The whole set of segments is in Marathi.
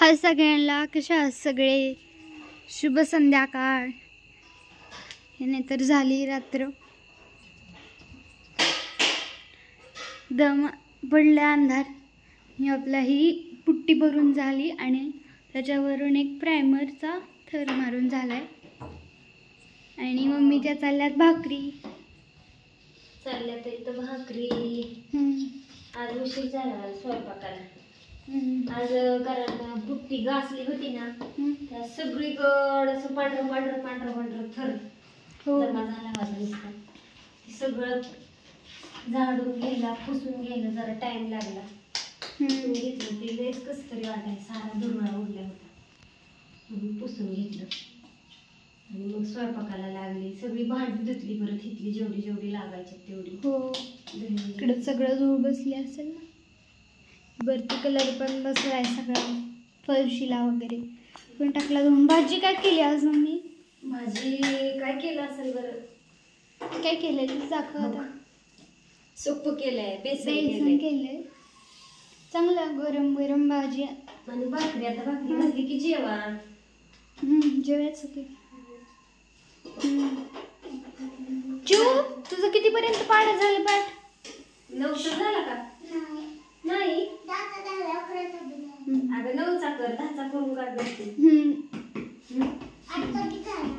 हाय सगळ्यांना, कशा आहात सगळे? शुभ संध्याकाळ. याने तर झाली रात्र, दम पडला अंधार. ही आपला ही पुट्टी भरून झाली आणि त्याच्यावरून एक प्रायमरचा थर मारून झालाय. आणि मम्मीच्या चालल्यात भाकरी. चालल्यात इथं भाकरी. आज उशीर झाला स्वयंपाकाला. आज कारण पुट्टी घासली होती ना, त्या सगळीकडे असं पांढरं पांढरं पांढरं पांढरं थर जमा झाला होता नुसता. सगळं झाडून घ्यायला पुसून घ्यायला जरा टाइम लागला. घेतलं ते लयच कसं तरी वाटायचं, सारा दुर्गळा उडला होता म्हणून पुसून घेतलं. आणि मग स्वयंपाकाला लागली. सगळी भांडी धुतली परत, इथली जेवढी जेवढी लागायची तेवढी. हो, इकडे सगळं धूळ बसली असेल ना. वरती कलर पण बसलाय सगळा, फरशीला वगैरे पण टाकला धुवून. भाजी काय केली आज मम्मी? भाजी काय केलं असेल बरं? काय केलंय दाखव आता. सोप्प केलंय, बेसन केलंय. चांगलं गरम गरम भाजी आणि भाकरी. आता भाकरी घातली की जेवण. जेवायचं की. चू, तुझं कितीपर्यंत पाठ झालं? पाठ 9चा झाला का? नाही, अगं 9चा कर, 10चा करून काढ.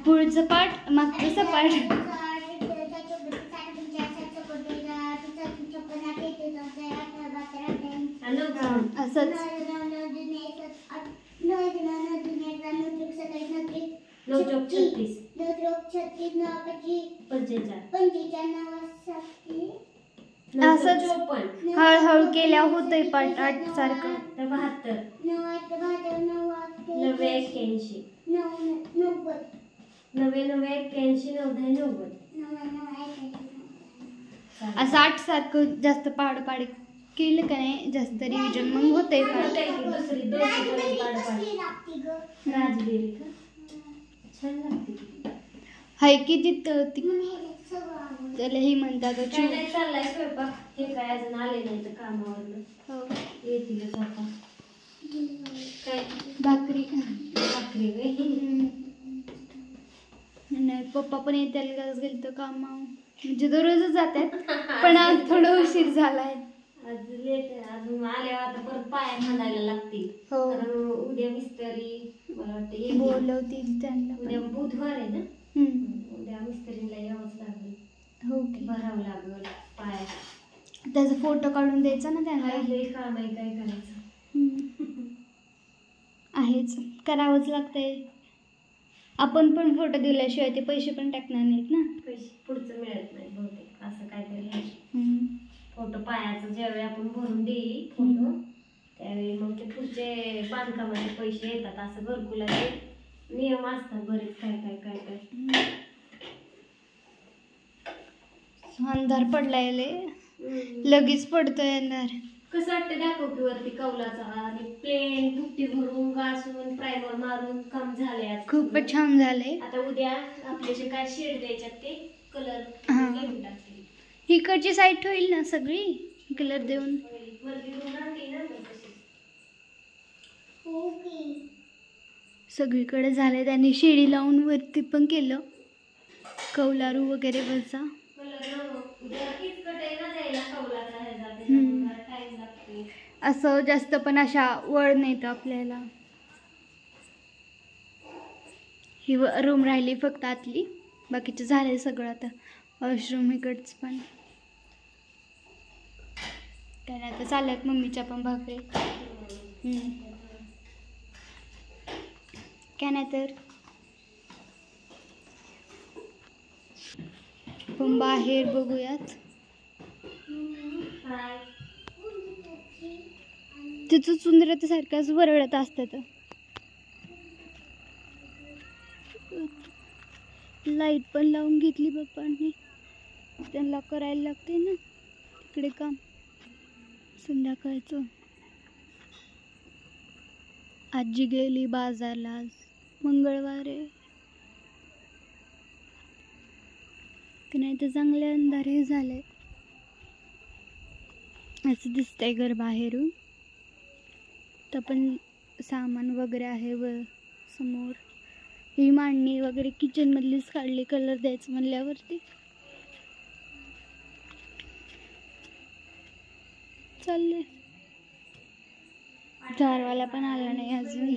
पुढचं पाठ मागचं सपाट. असंच 9 असंच हळूहळू केल्या होतंय पाठ 8 सारखं. 72 असं 8 सारखं जास्त पाड पाड केलं का नाही, जास्त रिव्हिजन मग होतंय पाठ. दुसरी 2 राजगिरी का छान लागते. हाय किती त्याला हे म्हणतात. काय नाही, चाललाय स्वयंपाक. हे काय अजून आले नाही तर कामावरनं. येतीलच आता. काय भाकरी नाही, पप्पा पण येत्याला गेलं कामावर, म्हणजे दररोजच जातात. पण आज थोडं उशीर झालाय. आज लेट आहे. अजून आल्यावर आता परत पाया खांदायला लागतील. कारण उद्या मिस्त्री मला वाटतं बोलवतील त्यांना. उद्या बुधवार आहे ना, उद्या मिस्त्रीला यावंच लागेल. हो, भरावं लागेल पाया. त्याचा फोटो काढून द्यायचा ना त्यांना. काम आहे, काय करायचं. आहेच, करावंच लागतंय. आपण पण फोटो दिल्याशिवाय ते पैसे पण टाकणार नाहीत ना. पैसे पुढचं मिळत नाही बहुतेक, असं काहीतरी आहे. फोटो पायाचं ज्यावेळी आपण भरून देईल फोटो, त्यावेळी मग ते पुढचे बांधकामाचे पैसे येतात. असं घरकुलाचे नियम असतात बरेच, काय काय काय काय. अंधार पडलाय, लगेच पडतोय अंधार. कसं वाटतं दाखव की वरती कौलाचा आणि प्लेन पुट्टी भरून घासून प्रायमर मारून काम झालंय. खूपच छान झालंय. आता उद्या आपल्याचे काय शेड द्यायच्यात ते कलर देऊन टाकतील. इकडची साईड होईल ना सगळी कलर देऊन. सगळीकडे झालंय. त्यांनी शेडी लावून वरती पण केलं कौलारू वगैरे वरचा. असं जास्त पण अशा वळ नाहीत आपल्याला. ही रूम राहिली फक्त आतली, बाकीचं झालंय सगळं. आता वॉशरूम इकडचं पण काय नाही. आता चालल्यात मम्मीच्या पण भाकरी. काय नाही तर पण बाहेर बघूयात. तिचं सुंदरतेसारखंच वरळत असतात. लाईट पण लावून घेतली पप्पांनी. त्यांना करायला लागते ना तिकडे काम संध्याकाळचं. आजी गेली बाजारला, आज मंगळवार आहे की नाही. तर चांगले अंधारे झाले असं दिसतंय घर बाहेरून. तर पण सामान वगैरे आहे व समोर ही मांडणी वगैरे किचनमधलीच काढली कलर द्यायचं म्हणल्यावरती. चालले झारवाला पण आला नाही अजून.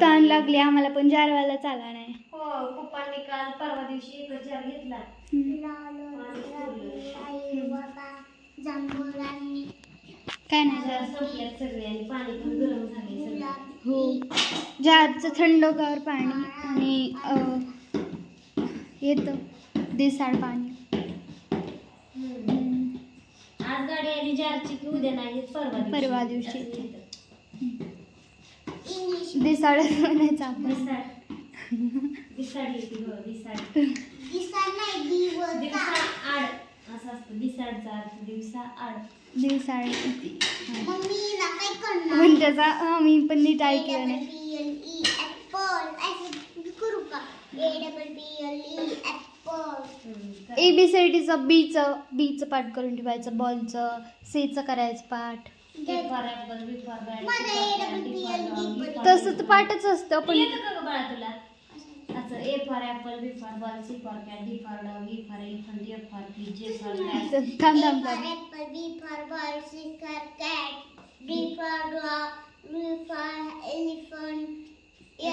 ताण लागली आम्हाला पण जारवालाच आला नाही. हो पप्पांनी काल परवा दिवशी एक जार घेतला. काय नाही जार संपल्यात सगळे आणि पाणी पण गरम झाले सगळं. हो जारचं थंडगार पाणी आणि येतं दिसाड पाणी. आज गाडी आली जारची की उद्या नाही परवा दिवशी दिसाडच म्हणायचं आपण. दिसाड येते हो दिसाड. दिवसा आड असं असतं. दिसाडचा अर्थ दिवसा आड. दिवसाड पण त्याचा मी पण नीट ऐकलं नाही. ABCDचं बीचं पाठ करून ठेवायचं. बॉलचं सीचं करायचं पाठ. तसं तर पाठच असतं पण येतं का बाळा तुला असं? A for apple, B for ball, C for cat, D for dog, E for elephant, F for fish, G for cat. थांब थांब थांब. apple, B for ball, C for cat, D for dog, E for elephant,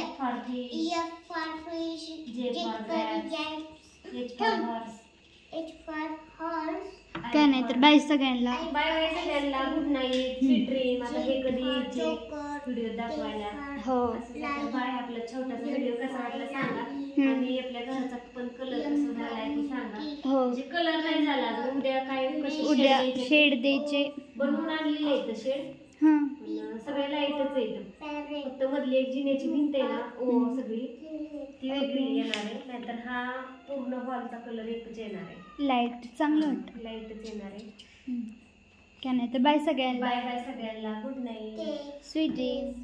F for fish, F for fish, J for cat, H for horse. H for horse. काय नाही तर बाय सगळ्यांना. बाय बाय सगळ्यांना. Good night. Sweet dream. आता हे कधी यायचे व्हिडिओ दाखवायला. हो बाय. आपला छोटासा व्हिडिओ कसा वाटला सांगा. आणि आपल्या घराचा पण कलर कसा झालाय ते सांगा. हो म्हणजे कलर नाही झाला अजून. उद्या काय कशी उद्या shade द्यायचे? शेड द्यायचे. बनवून आणलेले आहेत शेड. हां पण सगळे लाईटच आहेत. फक्त मधली एक जिन्याची भिंत आहे ना ओ सगळी ती वेगळी येणार आहे. नाहीतर हा पूर्ण हॉलचा कलर एकच येणार आहे. लाईट चांगलं वाटतं. लाईटच येणार आहे. काय नाही तर बाय सगळ्यांना. बाय बाय सगळ्यांना. Good night. Sweet dreams.